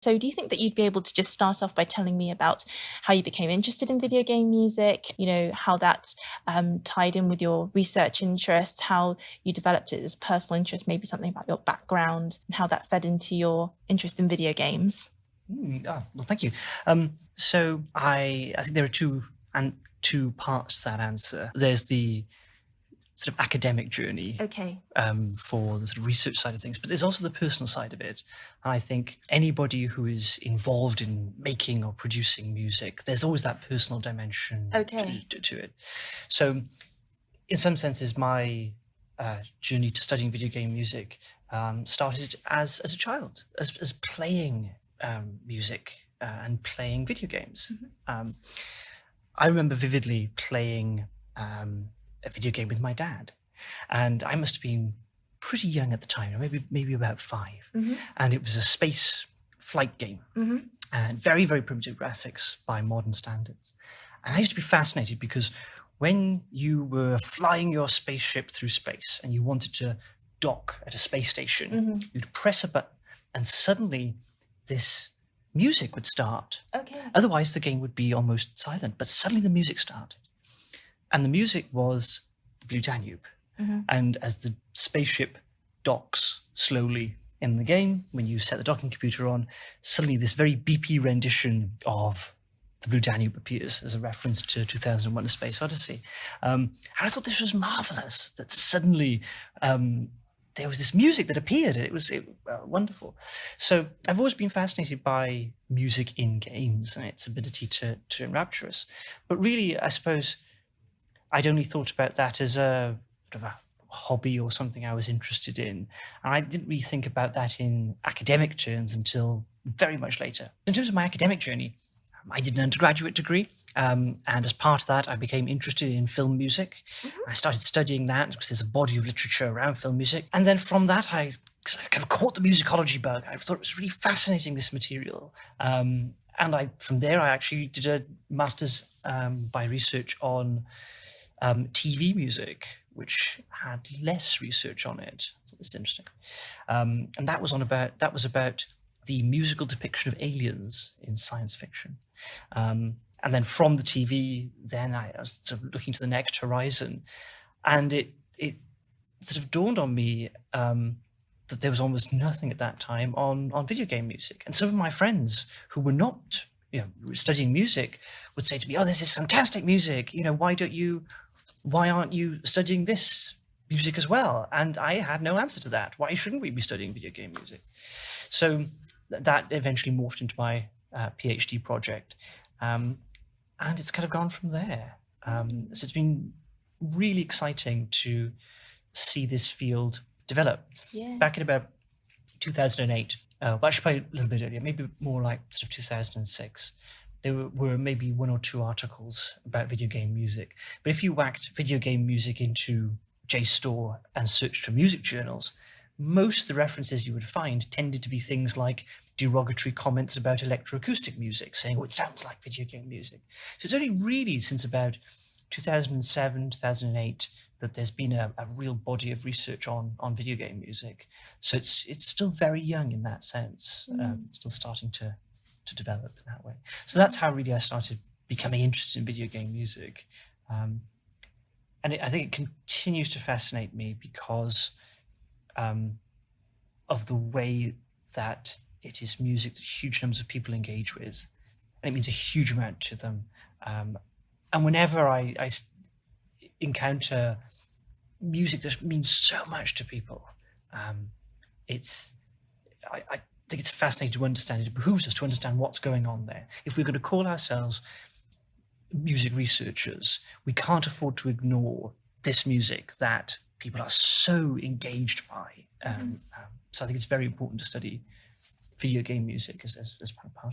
So do you think that you'd be able to just start off by telling me about how you became interested in video game music, how that tied in with your research interests, how you developed it as a personal interest, maybe something about your background and how that fed into your interest in video games? Well, thank you. So I think there are two parts to that answer. There's the sort of academic journey, Okay. for the sort of research side of things, but there's also the personal side of it. And I think anybody who is involved in making or producing music, there's always that personal dimension Okay. to it. So in some senses, my journey to studying video game music started as a child, as playing music and playing video games. I remember vividly playing a video game with my dad, and I must have been pretty young at the time, maybe about 5, and it was a space flight game, and very, very primitive graphics by modern standards. And I used to be fascinated because when you were flying your spaceship through space and you wanted to dock at a space station, you'd press a button and suddenly this music would start. Okay. Otherwise, the game would be almost silent, but suddenly the music started. And the music was the Blue Danube. And as the spaceship docks slowly in the game, when you set the docking computer on, suddenly this very beepy rendition of the Blue Danube appears as a reference to 2001: A Space Odyssey. And I thought this was marvelous, that suddenly there was this music that appeared. It was wonderful. So I've always been fascinated by music in games and its ability to enrapture us. But really, I suppose I'd only thought about that as a sort of a hobby or something I was interested in. And I didn't really think about that in academic terms until very much later. In terms of my academic journey, I did an undergraduate degree, and as part of that, I became interested in film music. I started studying that because there's a body of literature around film music. And then from that, I kind of caught the musicology bug. I thought it was really fascinating, this material. And from there, I actually did a master's by research on TV music, which had less research on it. So it's interesting. And that was about the musical depiction of aliens in science fiction. And then from the TV, then I was sort of looking to the next horizon, and it sort of dawned on me that there was almost nothing at that time on video game music. And some of my friends who were not studying music would say to me, "Oh, this is fantastic music. Why aren't you studying this music as well?" And I had no answer to that. Why shouldn't we be studying video game music? So that eventually morphed into my PhD project. And it's kind of gone from there. So it's been really exciting to see this field develop. Yeah. Back in about 2008, well, actually probably a little bit earlier, maybe more like sort of 2006, there were maybe 1 or 2 articles about video game music. But if you whacked video game music into JSTOR and searched for music journals, most of the references you would find tended to be things like derogatory comments about electroacoustic music, saying, "Oh, it sounds like video game music." So it's only really since about 2007, 2008 that there's been a real body of research on video game music. So it's still very young in that sense. It's still starting to develop in that way. So that's how really I started becoming interested in video game music. And I think it continues to fascinate me because of the way that it is music that huge numbers of people engage with, and it means a huge amount to them. And whenever I encounter music that means so much to people, I think it's fascinating to understand. It behooves us to understand what's going on there. If we're going to call ourselves music researchers, we can't afford to ignore this music that people are so engaged by. So I think it's very important to study video game music as part